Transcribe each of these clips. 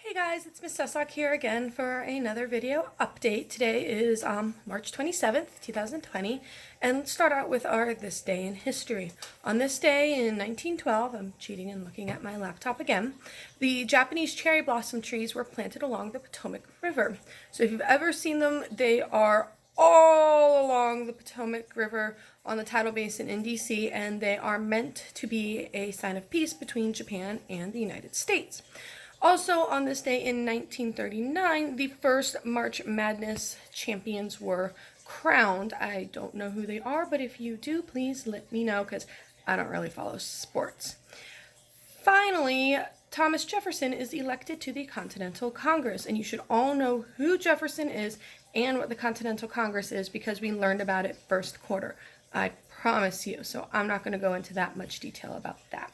Hey guys, it's Miss Sussock here again for another video update. Today is March 27th, 2020, and let's start out with our This Day in History. On this day in 1912, I'm cheating and looking at my laptop again, the Japanese cherry blossom trees were planted along the Potomac River. So if you've ever seen them, they are all along the Potomac River on the tidal basin in DC, and they are meant to be a sign of peace between Japan and the United States. Also, on this day in 1939, the first March Madness champions were crowned. I don't know who they are, but if you do, please let me know because I don't really follow sports. Finally, Thomas Jefferson is elected to the Continental Congress, and you should all know who Jefferson is and what the Continental Congress is because we learned about it first quarter. I promise you, so I'm not going to go into that much detail about that.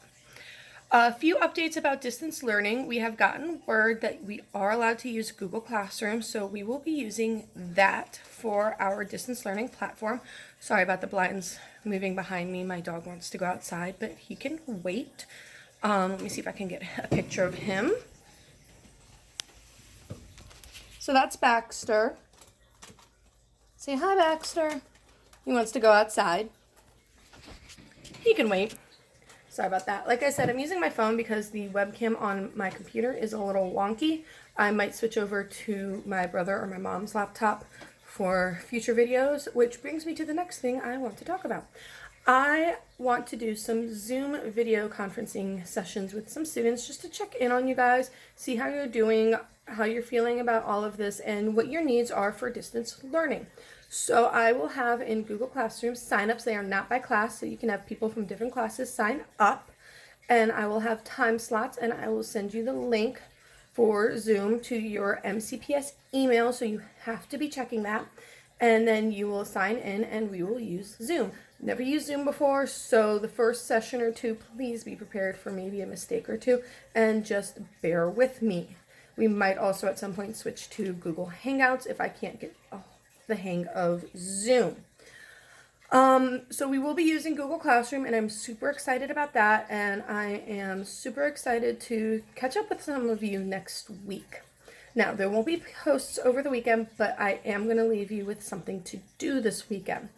A few updates about distance learning. We have gotten word that we are allowed to use Google Classroom, so we will be using that for our distance learning platform. Sorry about the blinds moving behind me. My dog wants to go outside, but he can wait. Let me see if I can get a picture of him. So that's Baxter. Say hi, Baxter. He wants to go outside. He can wait. Sorry about that. Like I said, I'm using my phone because the webcam on my computer is a little wonky. I might switch over to my brother or my mom's laptop for future videos, which brings me to the next thing I want to talk about. I want to do some Zoom video conferencing sessions with some students just to check in on you guys, see how you're doing, how you're feeling about all of this, and what your needs are for distance learning. So I will have in Google Classroom signups. They are not by class, so you can have people from different classes sign up. And I will have time slots, and I will send you the link for Zoom to your MCPS email, so you have to be checking that. And then you will sign in, and we will use Zoom. Never used Zoom before, so the first session or two, please be prepared for maybe a mistake or two, and just bear with me. We might also at some point switch to Google Hangouts if I can't get the hang of Zoom. So we will be using Google Classroom, and I'm super excited about that, and I am super excited to catch up with some of you next week. Now, there won't be posts over the weekend, but I am going to leave you with something to do this weekend.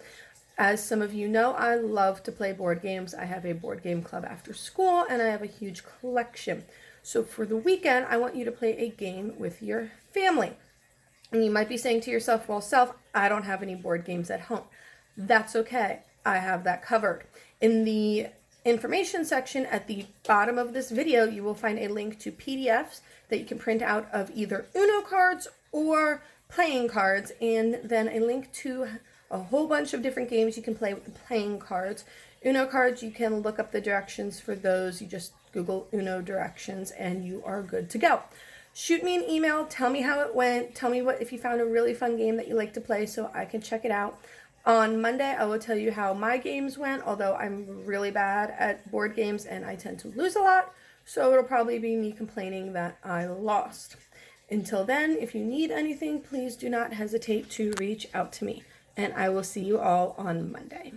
As some of you know, I love to play board games. I have a board game club after school, and I have a huge collection. So for the weekend, I want you to play a game with your family. And you might be saying to yourself, well, Self, I don't have any board games at home. That's okay. I have that covered. In the information section at the bottom of this video, you will find a link to PDFs that you can print out of either Uno cards or playing cards, and then a link to a whole bunch of different games you can play with the playing cards. Uno cards, you can look up the directions for those. You just Google Uno directions and you are good to go. Shoot me an email, tell me how it went, tell me if you found a really fun game that you like to play so I can check it out. On Monday, I will tell you how my games went, although I'm really bad at board games and I tend to lose a lot, so it'll probably be me complaining that I lost. Until then, if you need anything, please do not hesitate to reach out to me, and I will see you all on Monday.